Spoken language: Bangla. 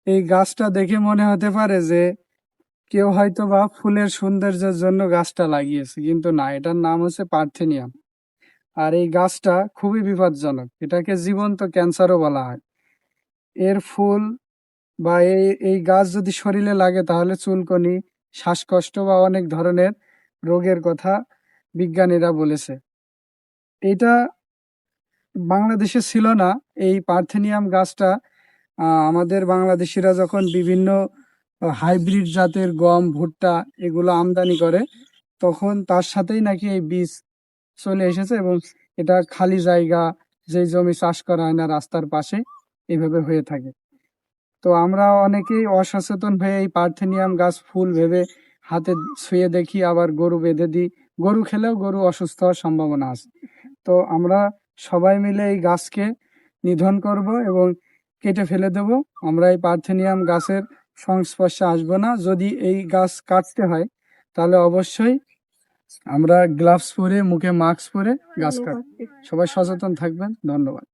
এই গাছটা দেখে মনে হতে পারে যে কেউ হয়তো বা ফুলের সৌন্দর্যের জন্য গাছটা লাগিয়েছে, কিন্তু না, এটার নাম হচ্ছে পার্থেনিয়াম। আর এই গাছটা খুবই বিপজ্জনক, এটাকে জীবন্ত ক্যান্সারও বলা হয়। এর ফুল বা এই গাছ যদি শরীরে লাগে তাহলে চুলকনি, শ্বাসকষ্ট বা অনেক ধরনের রোগের কথা বিজ্ঞানীরা বলেছে। এটা বাংলাদেশে ছিল না। এই পার্থেনিয়াম গাছটা আমাদের বাংলাদেশিরা যখন বিভিন্ন হাইব্রিড জাতের গম, ভুট্টা এগুলো আমদানি করে, তখন তার সাথেই নাকি এই বীজ চলে এসেছে, এবং এটা খালি জায়গা, যে জমি চাষ করা হয় না, রাস্তার পাশে এইভাবে হয়ে থাকে। তো আমরা অনেকেই অসচেতন হয়ে এই পার্থেনিয়াম গাছ ফুল ভেবে হাতে ছুঁয়ে দেখি, আবার গরু বেঁধে দিই। গরু খেলেও গরু অসুস্থ হওয়ার সম্ভাবনা আছে। তো আমরা সবাই মিলে এই গাছকে নিধন করব এবং কেটে ফেলে দেব। আমরা এই পার্থেনিয়াম গাছের সংস্পর্শে আসবো না। যদি এই গাছ কাটতে হয় তাহলে অবশ্যই আমরা গ্লাভস পরে, মুখে মাস্ক পরে গাছ কাটবো। সবাই সচেতন থাকবেন। ধন্যবাদ।